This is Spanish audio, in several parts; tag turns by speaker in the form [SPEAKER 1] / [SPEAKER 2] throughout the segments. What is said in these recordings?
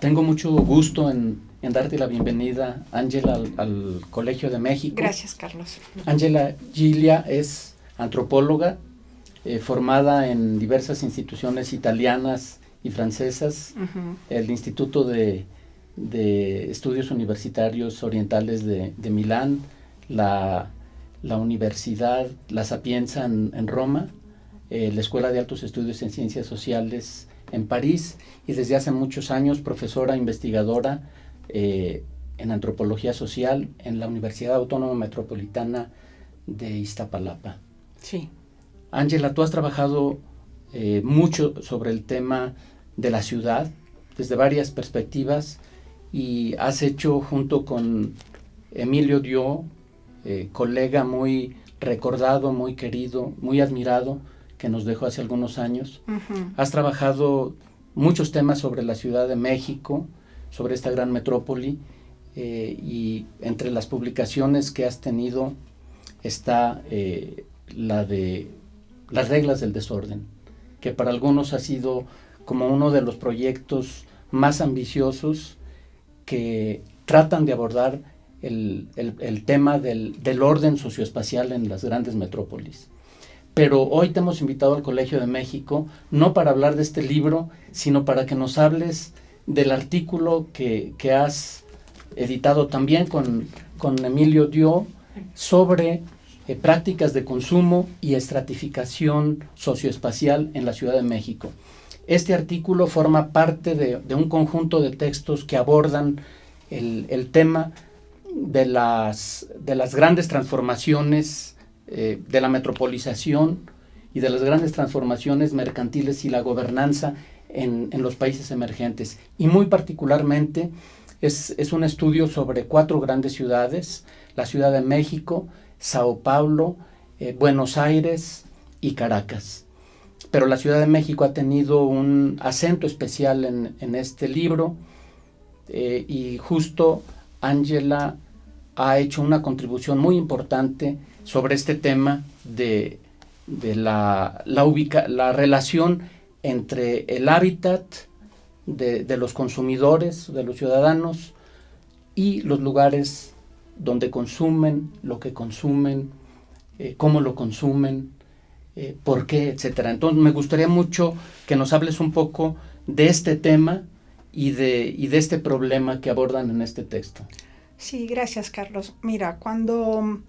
[SPEAKER 1] Tengo mucho gusto en darte la bienvenida, Ángela, al Colegio de México.
[SPEAKER 2] Gracias, Carlos.
[SPEAKER 1] Ángela Giglia es antropóloga, formada en diversas instituciones italianas y francesas, el Instituto de Estudios Universitarios Orientales de Milán, la Universidad La Sapienza en Roma, la Escuela de Altos Estudios en Ciencias Sociales en París, y desde hace muchos años profesora investigadora en antropología social en la Universidad Autónoma Metropolitana de Iztapalapa.
[SPEAKER 2] Sí.
[SPEAKER 1] Ángela, tú has trabajado mucho sobre el tema de la ciudad desde varias perspectivas y has hecho junto con Emilio Dio, colega muy recordado, muy querido, muy admirado, que nos dejó hace algunos años. Has trabajado muchos temas sobre la Ciudad de México, sobre esta gran metrópoli, y entre las publicaciones que has tenido está la de Las reglas del desorden, que para algunos ha sido como uno de los proyectos más ambiciosos que tratan de abordar el tema del orden socioespacial en las grandes metrópolis. Pero hoy te hemos invitado al Colegio de México, no para hablar de este libro, sino para que nos hables del artículo que has editado también con Emilio Dio sobre prácticas de consumo y estratificación socioespacial en la Ciudad de México. Este artículo forma parte de un conjunto de textos que abordan el tema de las grandes transformaciones de la metropolización y de las grandes transformaciones mercantiles y la gobernanza en los países emergentes. Y muy particularmente es un estudio sobre 4 grandes ciudades: la Ciudad de México, Sao Paulo, Buenos Aires y Caracas. Pero la Ciudad de México ha tenido un acento especial en este libro, y justo Ángela ha hecho una contribución muy importante sobre este tema de la relación entre el hábitat de los consumidores, de los ciudadanos, y los lugares donde consumen, lo que consumen, cómo lo consumen, por qué, etcétera. Entonces me gustaría mucho que nos hables un poco de este tema y de este problema que abordan en este texto.
[SPEAKER 2] Sí, gracias, Carlos. Mira, cuando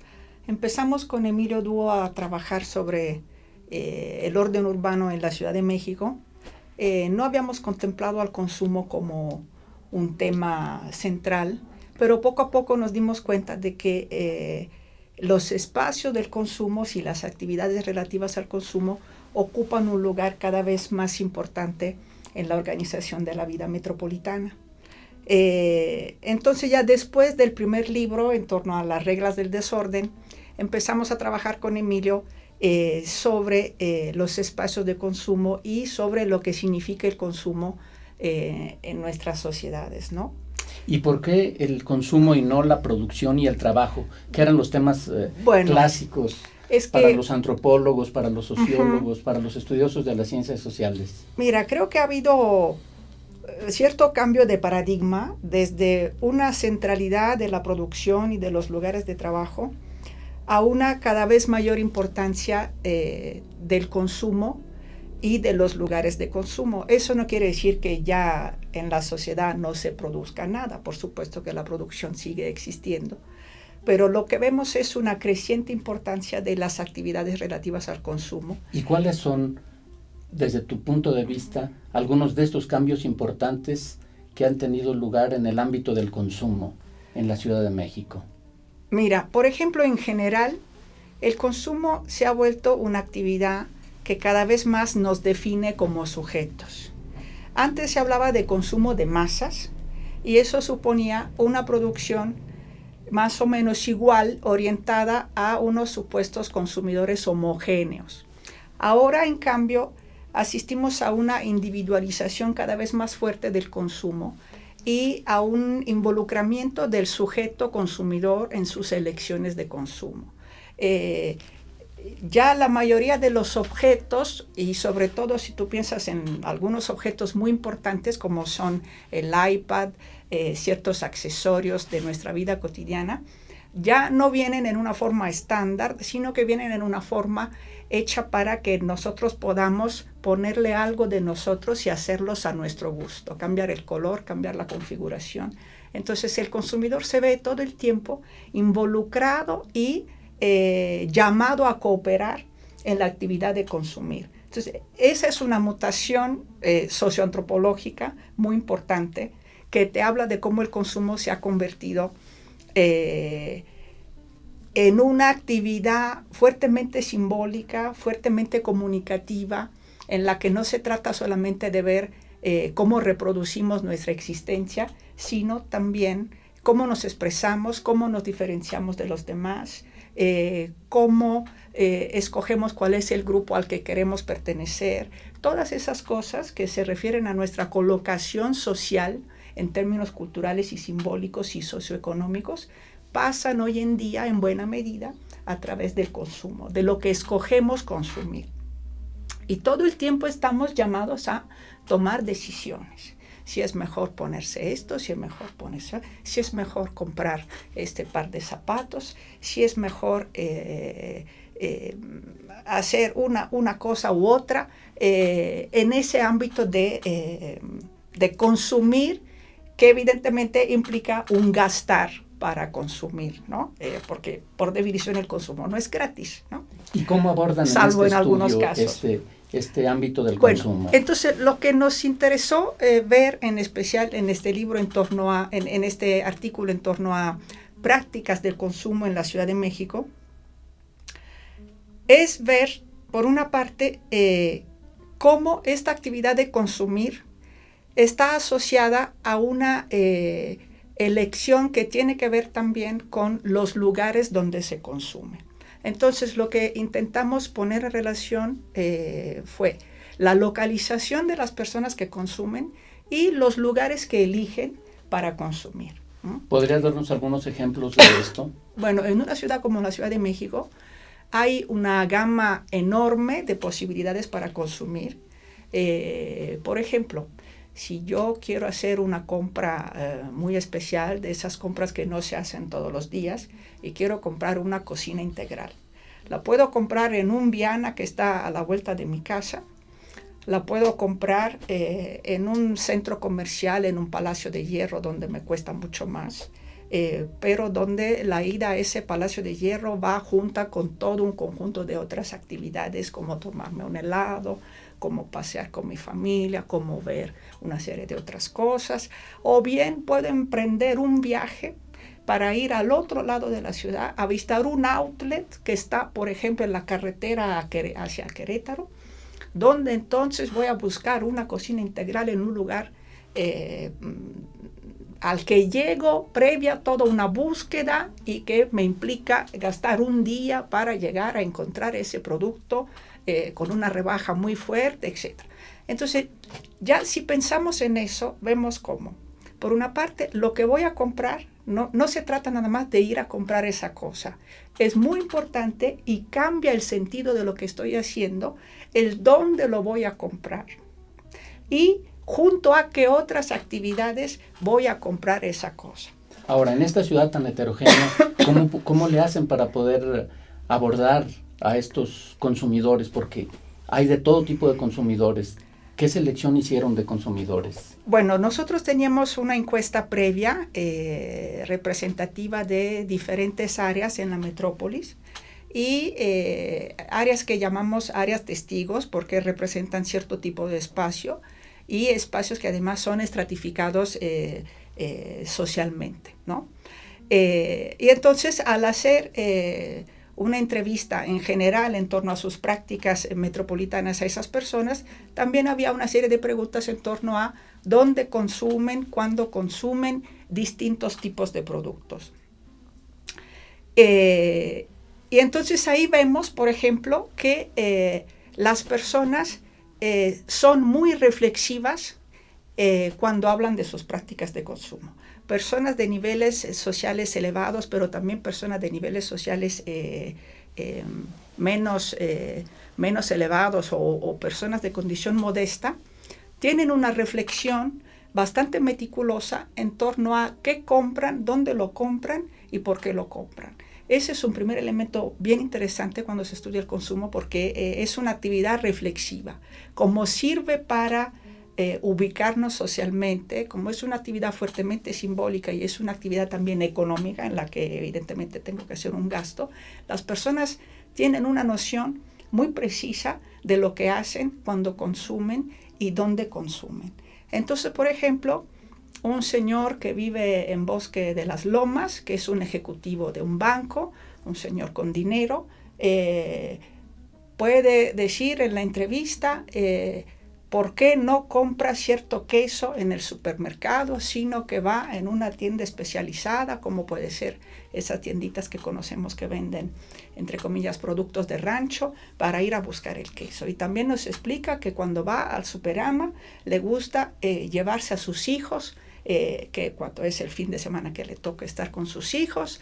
[SPEAKER 2] empezamos con Emilio Dio a trabajar sobre el orden urbano en la Ciudad de México, no habíamos contemplado al consumo como un tema central, pero poco a poco nos dimos cuenta de que los espacios del consumo y las actividades relativas al consumo ocupan un lugar cada vez más importante en la organización de la vida metropolitana. Entonces ya después del primer libro, en torno a las reglas del desorden, empezamos a trabajar con Emilio sobre los espacios de consumo y sobre lo que significa el consumo en nuestras sociedades, ¿no?
[SPEAKER 1] ¿Y por qué el consumo y no la producción y el trabajo? Que eran los temas clásicos para los antropólogos, para los sociólogos, para los estudiosos de las ciencias sociales.
[SPEAKER 2] Mira, creo que ha habido cierto cambio de paradigma desde una centralidad de la producción y de los lugares de trabajo a una cada vez mayor importancia del consumo y de los lugares de consumo. Eso no quiere decir que ya en la sociedad no se produzca nada. Por supuesto que la producción sigue existiendo, pero lo que vemos es una creciente importancia de las actividades relativas al consumo.
[SPEAKER 1] ¿Y cuáles son, desde tu punto de vista, algunos de estos cambios importantes que han tenido lugar en el ámbito del consumo en la Ciudad de México?
[SPEAKER 2] Mira, por ejemplo, en general, el consumo se ha vuelto una actividad que cada vez más nos define como sujetos. Antes se hablaba de consumo de masas y eso suponía una producción más o menos igual, orientada a unos supuestos consumidores homogéneos. Ahora, en cambio, asistimos a una individualización cada vez más fuerte del consumo y a un involucramiento del sujeto consumidor en sus elecciones de consumo. ya la mayoría de los objetos, y sobre todo si tú piensas en algunos objetos muy importantes como son el iPad, ciertos accesorios de nuestra vida cotidiana, ya no vienen en una forma estándar, sino que vienen en una forma hecha para que nosotros podamos ponerle algo de nosotros y hacerlos a nuestro gusto, cambiar el color, cambiar la configuración. Entonces el consumidor se ve todo el tiempo involucrado y llamado a cooperar en la actividad de consumir. Entonces, esa es una mutación socioantropológica muy importante que te habla de cómo el consumo se ha convertido en una actividad fuertemente simbólica, fuertemente comunicativa, en la que no se trata solamente de ver cómo reproducimos nuestra existencia, sino también cómo nos expresamos, cómo nos diferenciamos de los demás, cómo escogemos cuál es el grupo al que queremos pertenecer. Todas esas cosas que se refieren a nuestra colocación social en términos culturales y simbólicos y socioeconómicos pasan hoy en día en buena medida a través del consumo, de lo que escogemos consumir. Y todo el tiempo estamos llamados a tomar decisiones. Si es mejor ponerse esto, si es mejor ponerse, si es mejor comprar este par de zapatos, si es mejor hacer una cosa u otra en ese ámbito de consumir, que evidentemente implica un gastar para consumir, ¿no? Porque por definición el consumo no es gratis, ¿no?
[SPEAKER 1] ¿Y cómo abordan
[SPEAKER 2] salvo
[SPEAKER 1] en
[SPEAKER 2] algunos casos
[SPEAKER 1] este ámbito del
[SPEAKER 2] bueno,
[SPEAKER 1] consumo?
[SPEAKER 2] Entonces, lo que nos interesó ver en especial en este libro en este artículo en torno a prácticas del consumo en la Ciudad de México, es ver, por una parte, cómo esta actividad de consumir está asociada a una elección que tiene que ver también con los lugares donde se consume. Entonces, lo que intentamos poner en relación fue la localización de las personas que consumen y los lugares que eligen para consumir.
[SPEAKER 1] ¿Podrías darnos algunos ejemplos de esto?
[SPEAKER 2] Bueno, en una ciudad como la Ciudad de México hay una gama enorme de posibilidades para consumir. Por ejemplo, si yo quiero hacer una compra muy especial, de esas compras que no se hacen todos los días, y quiero comprar una cocina integral, la puedo comprar en un Viana que está a la vuelta de mi casa, la puedo comprar en un centro comercial, en un Palacio de Hierro, donde me cuesta mucho más, pero donde la ida a ese Palacio de Hierro va junta con todo un conjunto de otras actividades, como tomarme un helado, como pasear con mi familia, como ver una serie de otras cosas, o bien puedo emprender un viaje para ir al otro lado de la ciudad a visitar un outlet que está, por ejemplo, en la carretera hacia Querétaro, donde entonces voy a buscar una cocina integral en un lugar al que llego previa toda una búsqueda y que me implica gastar un día para llegar a encontrar ese producto con una rebaja muy fuerte, etc. Entonces, ya si pensamos en eso, vemos cómo, por una parte, lo que voy a comprar, no se trata nada más de ir a comprar esa cosa. Es muy importante y cambia el sentido de lo que estoy haciendo, el dónde lo voy a comprar. Y junto a qué otras actividades voy a comprar esa cosa.
[SPEAKER 1] Ahora, en esta ciudad tan heterogénea, ¿cómo le hacen para poder abordar a estos consumidores? Porque hay de todo tipo de consumidores. ¿Qué selección hicieron de consumidores?
[SPEAKER 2] Bueno, nosotros teníamos una encuesta previa representativa de diferentes áreas en la metrópolis y áreas que llamamos áreas testigos porque representan cierto tipo de espacio y espacios que además son estratificados socialmente, ¿no? Y entonces al hacer una entrevista en general en torno a sus prácticas metropolitanas a esas personas, también había una serie de preguntas en torno a dónde consumen, cuándo consumen distintos tipos de productos. Y entonces ahí vemos, por ejemplo, que las personas son muy reflexivas cuando hablan de sus prácticas de consumo. Personas de niveles sociales elevados, pero también personas de niveles sociales menos elevados o personas de condición modesta, tienen una reflexión bastante meticulosa en torno a qué compran, dónde lo compran y por qué lo compran. Ese es un primer elemento bien interesante cuando se estudia el consumo, porque es una actividad reflexiva. Como sirve para ubicarnos socialmente, como es una actividad fuertemente simbólica y es una actividad también económica en la que evidentemente tengo que hacer un gasto, las personas tienen una noción muy precisa de lo que hacen cuando consumen y dónde consumen. Entonces, por ejemplo, un señor que vive en Bosque de las Lomas, que es un ejecutivo de un banco, un señor con dinero, puede decir en la entrevista por qué no compra cierto queso en el supermercado, sino que va en una tienda especializada, como puede ser esas tienditas que conocemos que venden, entre comillas, productos de rancho, para ir a buscar el queso. Y también nos explica que cuando va al Superama le gusta llevarse a sus hijos, que cuando es el fin de semana que le toca estar con sus hijos,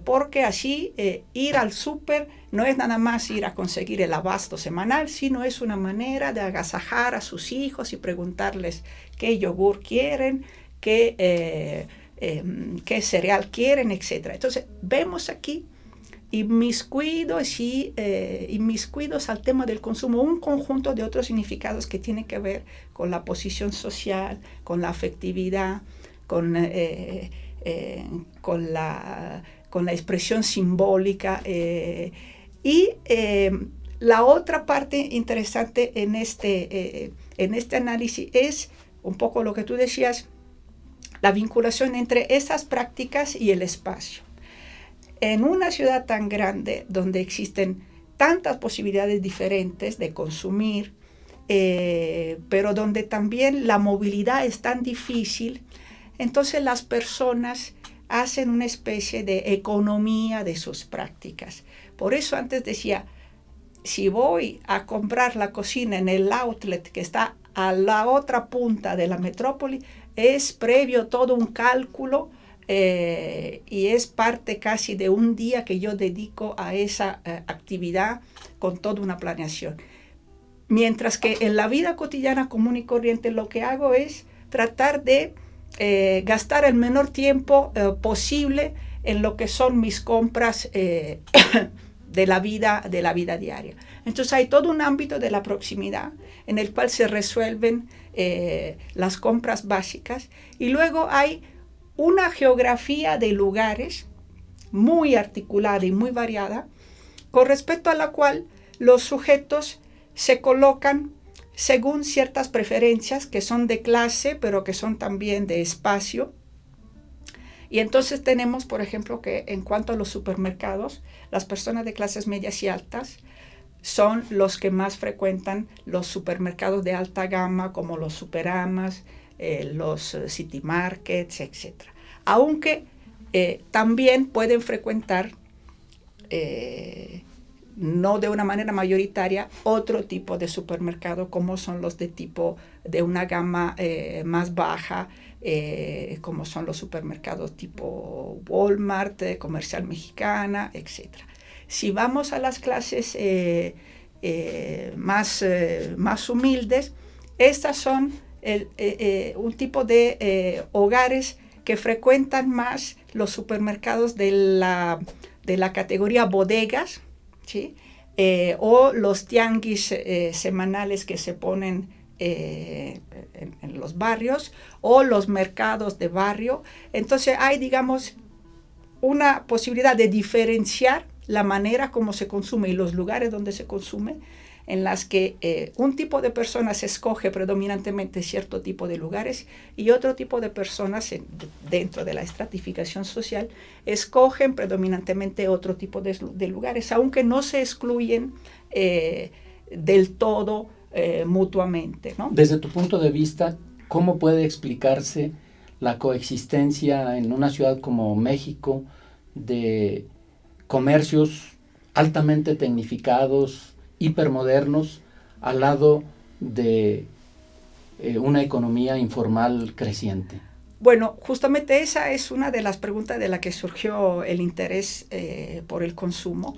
[SPEAKER 2] porque así ir al súper no es nada más ir a conseguir el abasto semanal, sino es una manera de agasajar a sus hijos y preguntarles qué yogur quieren, qué cereal quieren, etc. Entonces vemos aquí inmiscuidos al tema del consumo, un conjunto de otros significados que tienen que ver con la posición social, con la afectividad, con la expresión simbólica. La otra parte interesante en este análisis es un poco lo que tú decías, la vinculación entre esas prácticas y el espacio. En una ciudad tan grande donde existen tantas posibilidades diferentes de consumir, pero donde también la movilidad es tan difícil, entonces las personas hacen una especie de economía de sus prácticas. Por eso antes decía, si voy a comprar la cocina en el outlet que está a la otra punta de la metrópoli, es previo todo un cálculo y es parte casi de un día que yo dedico a esa actividad con toda una planeación. Mientras que en la vida cotidiana común y corriente lo que hago es tratar de gastar el menor tiempo posible en lo que son mis compras de la vida diaria. Entonces hay todo un ámbito de la proximidad en el cual se resuelven las compras básicas, y luego hay una geografía de lugares muy articulada y muy variada, con respecto a la cual los sujetos se colocan según ciertas preferencias que son de clase, pero que son también de espacio. Y entonces tenemos, por ejemplo, que en cuanto a los supermercados, las personas de clases medias y altas son los que más frecuentan los supermercados de alta gama, como los Superamas, los City Markets, etc. Aunque también pueden frecuentar, no de una manera mayoritaria, otro tipo de supermercado, como son los de tipo de una gama más baja, como son los supermercados tipo Walmart, Comercial Mexicana, etc. Si vamos a las clases más humildes, estas son un tipo de hogares que frecuentan más los supermercados de la categoría bodegas, ¿sí? O los tianguis semanales que se ponen en los barrios, o los mercados de barrio. Entonces hay, digamos, una posibilidad de diferenciar la manera como se consume y los lugares donde se consume, en las que un tipo de personas escoge predominantemente cierto tipo de lugares y otro tipo de personas dentro de la estratificación social escogen predominantemente otro tipo de lugares, aunque no se excluyen del todo mutuamente, ¿no?
[SPEAKER 1] Desde tu punto de vista, ¿cómo puede explicarse la coexistencia en una ciudad como México de comercios altamente tecnificados, hipermodernos, al lado de una economía informal creciente?
[SPEAKER 2] Bueno, justamente esa es una de las preguntas de la que surgió el interés por el consumo.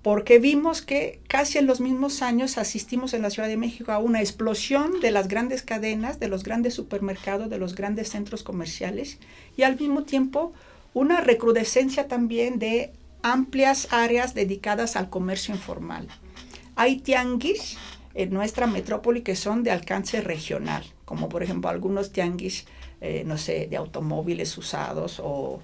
[SPEAKER 2] porque vimos que casi en los mismos años asistimos en la Ciudad de México a una explosión de las grandes cadenas, de los grandes supermercados, de los grandes centros comerciales, y al mismo tiempo una recrudescencia también de amplias áreas dedicadas al comercio informal. Hay tianguis en nuestra metrópoli que son de alcance regional, como por ejemplo algunos tianguis, no sé, de automóviles usados o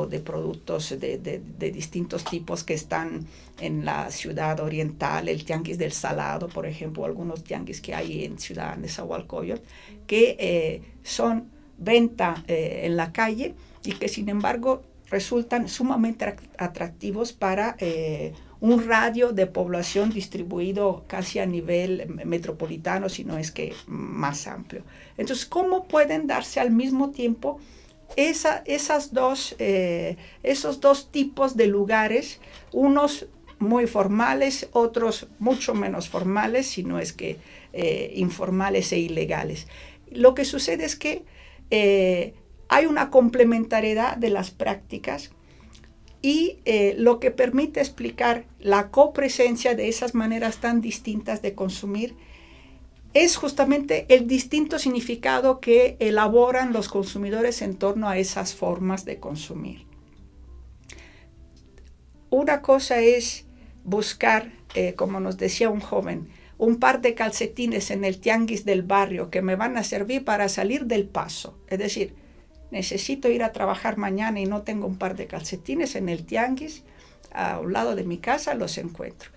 [SPEAKER 2] de productos de distintos tipos que están en la ciudad oriental, el tianguis del Salado, por ejemplo, algunos tianguis que hay en Ciudad Nezahualcóyotl, que son venta en la calle y que sin embargo resultan sumamente atractivos para un radio de población distribuido casi a nivel metropolitano, si no es que más amplio. Entonces, ¿cómo pueden darse al mismo tiempo esos dos tipos de lugares, unos muy formales, otros mucho menos formales, si no es que informales e ilegales? Lo que sucede es que hay una complementariedad de las prácticas y lo que permite explicar la copresencia de esas maneras tan distintas de consumir es justamente el distinto significado que elaboran los consumidores en torno a esas formas de consumir. Una cosa es buscar, como nos decía un joven, un par de calcetines en el tianguis del barrio que me van a servir para salir del paso. Es decir, necesito ir a trabajar mañana y no tengo un par de calcetines en el tianguis, a un lado de mi casa los encuentro.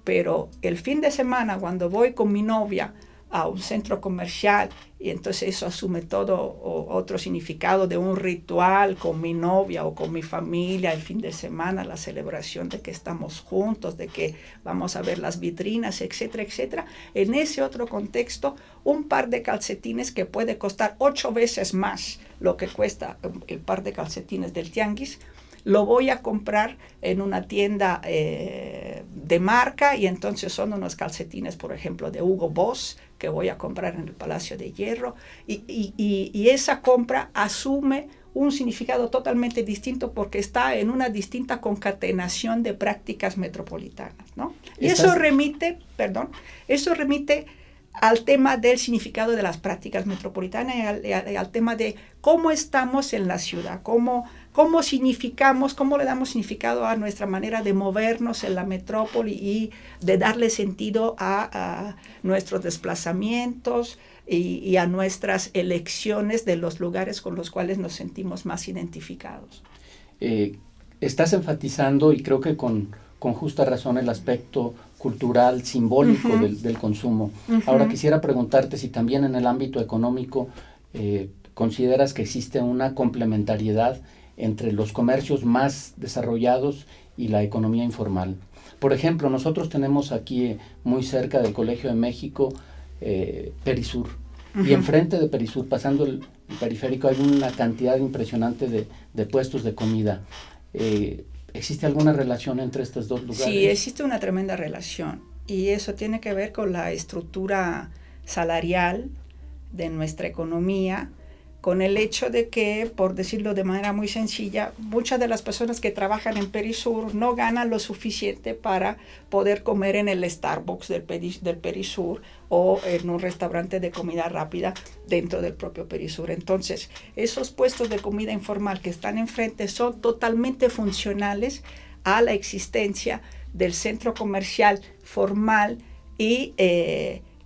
[SPEAKER 2] Pero el fin de semana, cuando voy con mi novia a un centro comercial, y entonces eso asume todo otro significado de un ritual con mi novia o con mi familia el fin de semana, la celebración de que estamos juntos, de que vamos a ver las vitrinas, etcétera, etcétera. En ese otro contexto, un par de calcetines que puede costar 8 veces más lo que cuesta el par de calcetines del tianguis, lo voy a comprar en una tienda de marca, y entonces son unos calcetines, por ejemplo, de Hugo Boss, que voy a comprar en el Palacio de Hierro, y esa compra asume un significado totalmente distinto porque está en una distinta concatenación de prácticas metropolitanas, ¿no? Y eso remite al tema del significado de las prácticas metropolitanas y al tema de cómo estamos en la ciudad, cómo significamos, cómo le damos significado a nuestra manera de movernos en la metrópoli y de darle sentido a nuestros desplazamientos y a nuestras elecciones de los lugares con los cuales nos sentimos más identificados.
[SPEAKER 1] Estás enfatizando, y creo que con justa razón, el aspecto cultural, simbólico del consumo. Ahora quisiera preguntarte si también en el ámbito económico consideras que existe una complementariedad entre los comercios más desarrollados y la economía informal. Por ejemplo, nosotros tenemos aquí muy cerca del Colegio de México Perisur, y enfrente de Perisur, pasando el periférico, hay una cantidad impresionante de puestos de comida. ¿Existe alguna relación entre estos dos lugares?
[SPEAKER 2] Sí, existe una tremenda relación, y eso tiene que ver con la estructura salarial de nuestra economía, con el hecho de que, por decirlo de manera muy sencilla, muchas de las personas que trabajan en Perisur no ganan lo suficiente para poder comer en el Starbucks del Perisur o en un restaurante de comida rápida dentro del propio Perisur. Entonces, esos puestos de comida informal que están enfrente son totalmente funcionales a la existencia del centro comercial formal y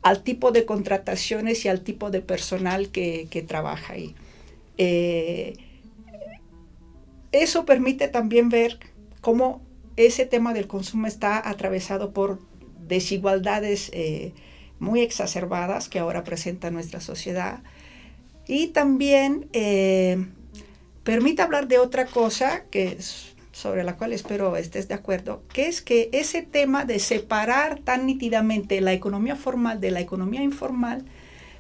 [SPEAKER 2] al tipo de contrataciones y al tipo de personal que trabaja ahí. Eso permite también ver cómo ese tema del consumo está atravesado por desigualdades muy exacerbadas que ahora presenta nuestra sociedad, y también permite hablar de otra cosa que sobre la cual espero estés de acuerdo, que es que ese tema de separar tan nítidamente la economía formal de la economía informal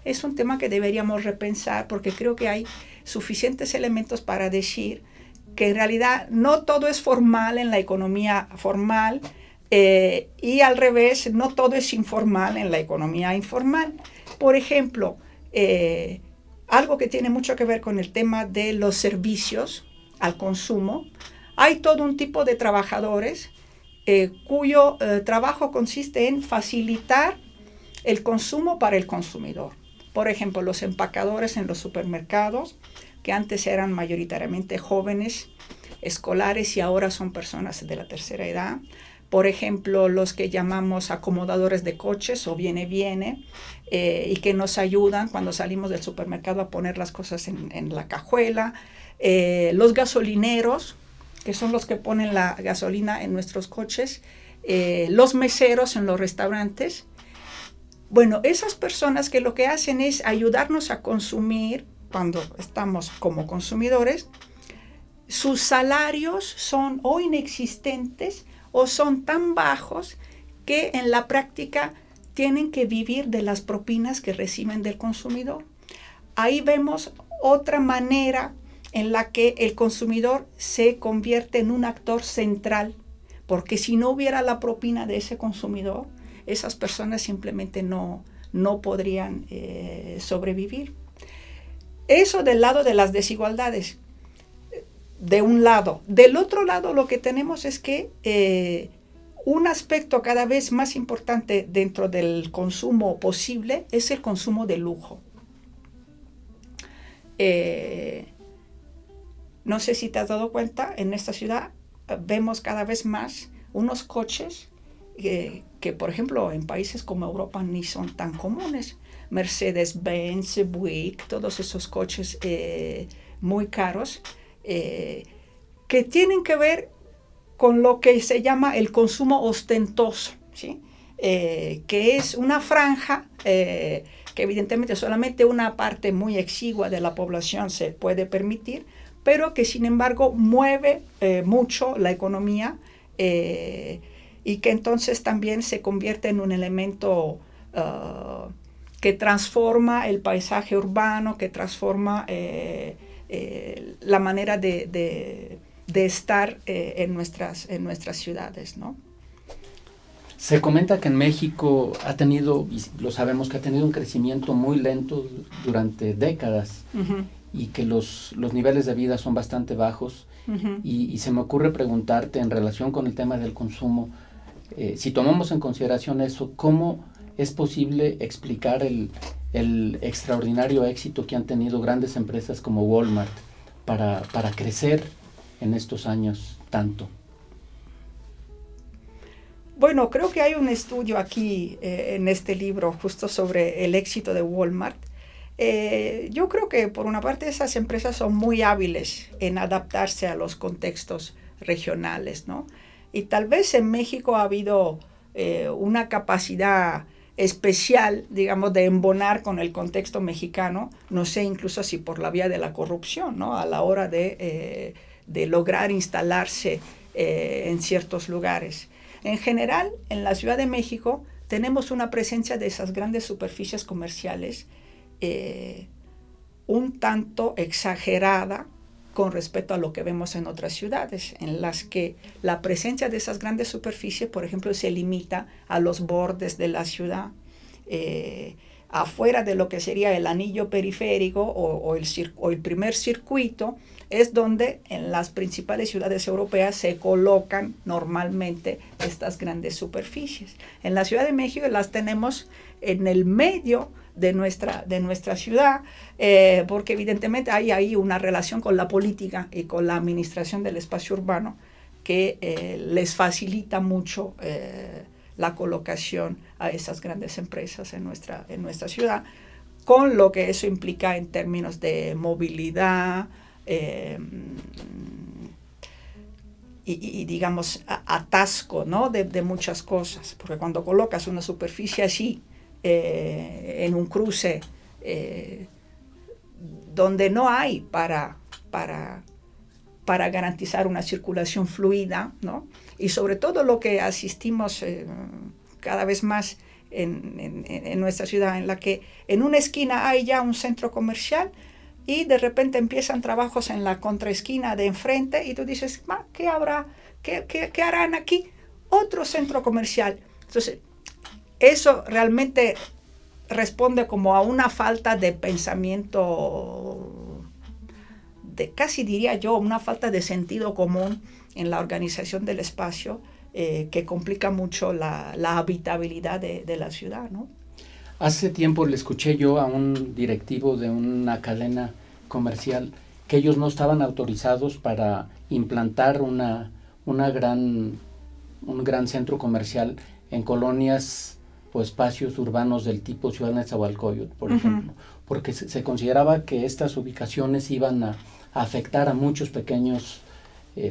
[SPEAKER 2] es un tema que deberíamos repensar, porque creo que hay suficientes elementos para decir que en realidad no todo es formal en la economía formal, y al revés, no todo es informal en la economía informal. Por ejemplo, algo que tiene mucho que ver con el tema de los servicios al consumo. Hay todo un tipo de trabajadores cuyo trabajo consiste en facilitar el consumo para el consumidor. Por ejemplo, los empacadores en los supermercados, que antes eran mayoritariamente jóvenes, escolares, y ahora son personas de la tercera edad. Por ejemplo, los que llamamos acomodadores de coches o viene, y que nos ayudan cuando salimos del supermercado a poner las cosas en la cajuela. Los gasolineros, que son los que ponen la gasolina en nuestros coches. Los meseros en los restaurantes. Bueno, esas personas que lo que hacen es ayudarnos a consumir cuando estamos como consumidores. Sus salarios son o inexistentes o son tan bajos que en la práctica tienen que vivir de las propinas que reciben del consumidor. Ahí vemos otra manera en la que el consumidor se convierte en un actor central, porque si no hubiera la propina de ese consumidor, esas personas simplemente no podrían sobrevivir. Eso del lado de las desigualdades, de un lado. Del otro lado, lo que tenemos es que un aspecto cada vez más importante dentro del consumo posible es el consumo de lujo. No sé si te has dado cuenta, en esta ciudad vemos cada vez más unos coches que, por ejemplo, en países como Europa ni son tan comunes. Mercedes-Benz, Buick, todos esos coches muy caros, que tienen que ver con lo que se llama el consumo ostentoso, ¿sí? Que es una franja que evidentemente solamente una parte muy exigua de la población se puede permitir, pero que sin embargo mueve mucho la economía, y que entonces también se convierte en un elemento que transforma el paisaje urbano, que transforma la manera de estar en nuestras ciudades, ¿no?
[SPEAKER 1] Se comenta que en México ha tenido, y lo sabemos, que ha tenido un crecimiento muy lento durante décadas, uh-huh, y que los niveles de vida son bastante bajos, uh-huh, y se me ocurre preguntarte en relación con el tema del consumo, si tomamos en consideración eso, ¿cómo es posible explicar el extraordinario éxito que han tenido grandes empresas como Walmart para crecer en estos años tanto?
[SPEAKER 2] Bueno, creo que hay un estudio aquí en este libro justo sobre el éxito de Walmart. Yo creo que por una parte esas empresas son muy hábiles en adaptarse a los contextos regionales, ¿no? Y tal vez en México ha habido una capacidad especial, digamos, de embonar con el contexto mexicano, no sé, incluso si por la vía de la corrupción, ¿no? A la hora de lograr instalarse en ciertos lugares. En general, en la Ciudad de México tenemos una presencia de esas grandes superficies comerciales un tanto exagerada con respecto a lo que vemos en otras ciudades, en las que la presencia de esas grandes superficies, por ejemplo, se limita a los bordes de la ciudad, afuera de lo que sería el anillo periférico o el primer circuito, es donde en las principales ciudades europeas se colocan normalmente estas grandes superficies. En la Ciudad de México las tenemos en el medio de nuestra ciudad, porque evidentemente hay ahí una relación con la política y con la administración del espacio urbano que les facilita mucho la colocación a esas grandes empresas en nuestra ciudad, con lo que eso implica en términos de movilidad, y digamos atasco, ¿no? de muchas cosas, porque cuando colocas una superficie así en un cruce donde no hay para garantizar una circulación fluida, ¿no? Y sobre todo lo que asistimos cada vez más en nuestra ciudad, en la que en una esquina hay ya un centro comercial y de repente empiezan trabajos en la contraesquina de enfrente y tú dices, ¿qué habrá? ¿Qué harán aquí? Otro centro comercial. Entonces, eso realmente responde como a una falta de pensamiento, casi diría yo, una falta de sentido común en la organización del espacio, que complica mucho la habitabilidad de la ciudad, ¿no?
[SPEAKER 1] Hace tiempo le escuché yo a un directivo de una cadena comercial que ellos no estaban autorizados para implantar un gran centro comercial en colonias o espacios urbanos del tipo Ciudad Nezahualcóyotl, por ejemplo, porque se consideraba que estas ubicaciones iban a afectar a muchos pequeños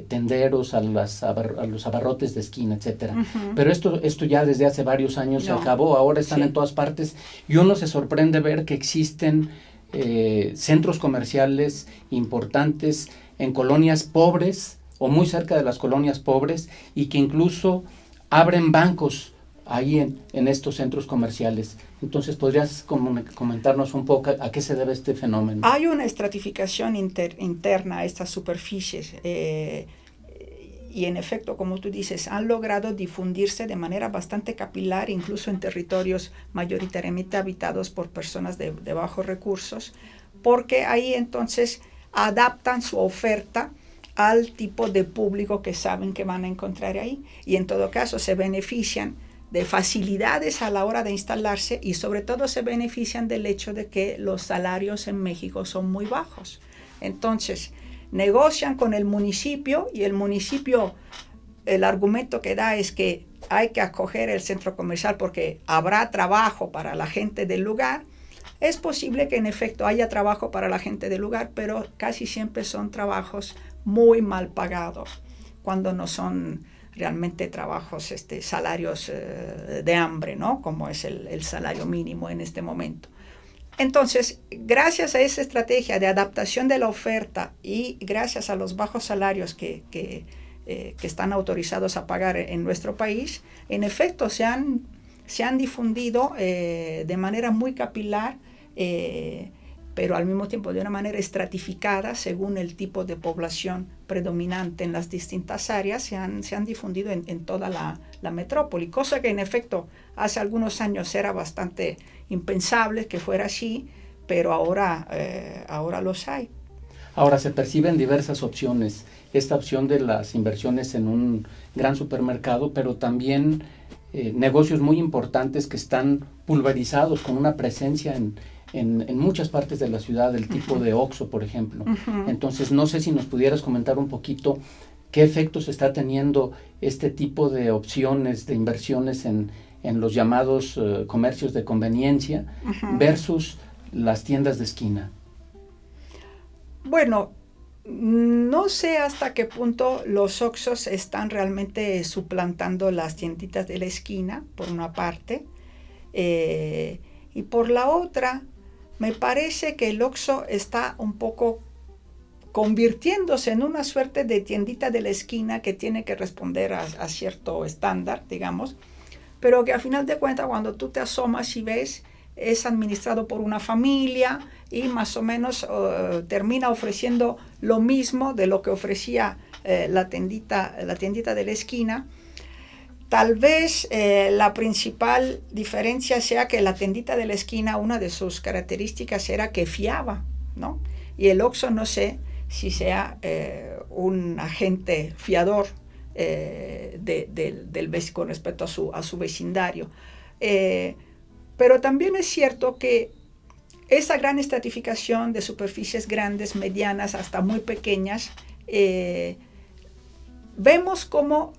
[SPEAKER 1] tenderos, a los abarrotes de esquina, etcétera. Pero esto ya desde hace varios años se acabó, ahora están en todas partes, y uno se sorprende ver que existen centros comerciales importantes en colonias pobres o muy cerca de las colonias pobres, y que incluso abren bancos ahí en estos centros comerciales. Entonces, ¿podrías comentarnos un poco a qué se debe este fenómeno?
[SPEAKER 2] Hay una estratificación interna a estas superficies y en efecto, como tú dices, han logrado difundirse de manera bastante capilar, incluso en territorios mayoritariamente habitados por personas de bajos recursos, porque ahí entonces adaptan su oferta al tipo de público que saben que van a encontrar ahí, y en todo caso se benefician de facilidades a la hora de instalarse, y sobre todo se benefician del hecho de que los salarios en México son muy bajos. Entonces, negocian con el municipio, y el municipio, el argumento que da es que hay que acoger el centro comercial porque habrá trabajo para la gente del lugar. Es posible que en efecto haya trabajo para la gente del lugar, pero casi siempre son trabajos muy mal pagados, cuando no son realmente trabajos, salarios de hambre, ¿no? Como es el salario mínimo en este momento. Entonces, gracias a esa estrategia de adaptación de la oferta y gracias a los bajos salarios que están autorizados a pagar en nuestro país, en efecto se han difundido de manera muy capilar, pero al mismo tiempo de una manera estratificada según el tipo de población predominante en las distintas áreas. Se han difundido en toda la metrópoli, cosa que en efecto hace algunos años era bastante impensable que fuera así, pero ahora los hay.
[SPEAKER 1] Ahora se perciben diversas opciones, esta opción de las inversiones en un gran supermercado, pero también negocios muy importantes que están pulverizados con una presencia en muchas partes de la ciudad, del tipo de Oxxo, por ejemplo. Entonces, no sé si nos pudieras comentar un poquito qué efectos está teniendo este tipo de opciones, de inversiones en los llamados comercios de conveniencia versus las tiendas de esquina.
[SPEAKER 2] Bueno, no sé hasta qué punto los Oxxos están realmente suplantando las tienditas de la esquina, por una parte, y por la otra, me parece que el Oxxo está un poco convirtiéndose en una suerte de tiendita de la esquina que tiene que responder a cierto estándar, digamos, pero que a final de cuentas, cuando tú te asomas y ves, es administrado por una familia y más o menos termina ofreciendo lo mismo de lo que ofrecía la tiendita de la esquina. Tal vez la principal diferencia sea que la tiendita de la esquina, una de sus características era que fiaba, ¿no? Y el Oxxo no sé si sea un agente fiador con respecto a su vecindario. Pero también es cierto que esa gran estratificación de superficies grandes, medianas, hasta muy pequeñas, vemos cómo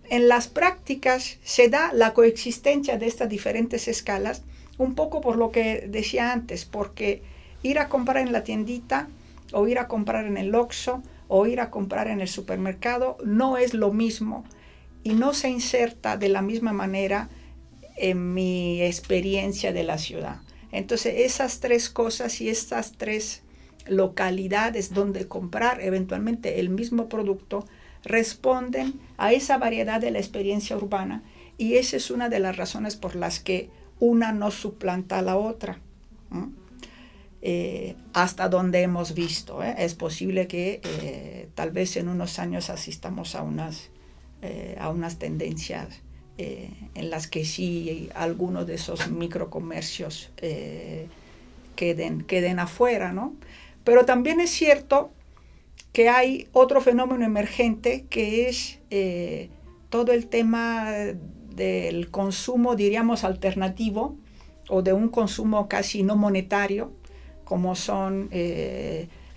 [SPEAKER 2] en las prácticas se da la coexistencia de estas diferentes escalas, un poco por lo que decía antes, porque ir a comprar en la tiendita, o ir a comprar en el Oxxo, o ir a comprar en el supermercado, no es lo mismo y no se inserta de la misma manera en mi experiencia de la ciudad. Entonces, esas tres cosas y estas tres localidades donde comprar eventualmente el mismo producto responden a esa variedad de la experiencia urbana, y esa es una de las razones por las que una no suplanta a la otra. Hasta donde hemos visto, es posible que tal vez en unos años asistamos a unas tendencias en las que sí algunos de esos microcomercios queden afuera, ¿no? Pero también es cierto que hay otro fenómeno emergente que es todo el tema del consumo, diríamos, alternativo o de un consumo casi no monetario, como son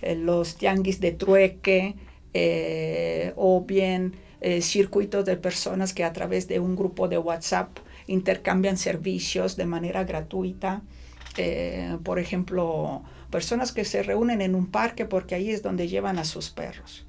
[SPEAKER 2] los tianguis de trueque o bien circuitos de personas que a través de un grupo de WhatsApp intercambian servicios de manera gratuita. Por ejemplo, personas que se reúnen en un parque porque ahí es donde llevan a sus perros.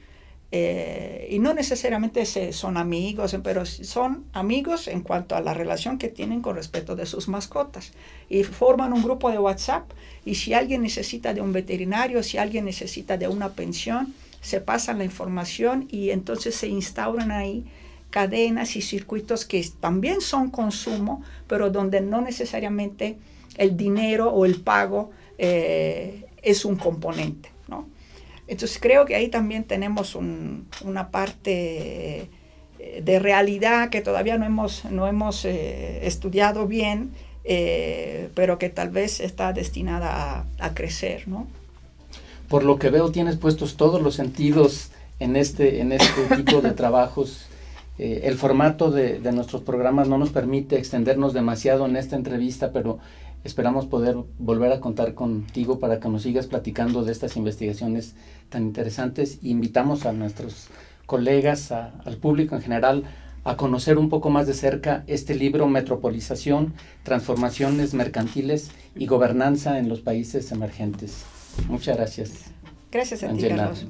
[SPEAKER 2] Y no necesariamente son amigos, pero son amigos en cuanto a la relación que tienen con respecto de sus mascotas. Y forman un grupo de WhatsApp, y si alguien necesita de un veterinario, si alguien necesita de una pensión, se pasan la información y entonces se instauran ahí cadenas y circuitos que también son consumo, pero donde no necesariamente el dinero o el pago es un componente, ¿no? Entonces creo que ahí también tenemos una parte de realidad que todavía no hemos estudiado bien, pero que tal vez está destinada a crecer, ¿no?
[SPEAKER 1] Por lo que veo, tienes puestos todos los sentidos en este tipo de trabajos. El formato de nuestros programas no nos permite extendernos demasiado en esta entrevista, pero esperamos poder volver a contar contigo para que nos sigas platicando de estas investigaciones tan interesantes. Invitamos a nuestros colegas, al público en general, a conocer un poco más de cerca este libro, Metropolización, Transformaciones Mercantiles y Gobernanza en los Países Emergentes. Muchas gracias.
[SPEAKER 2] Gracias a ti, Carlos.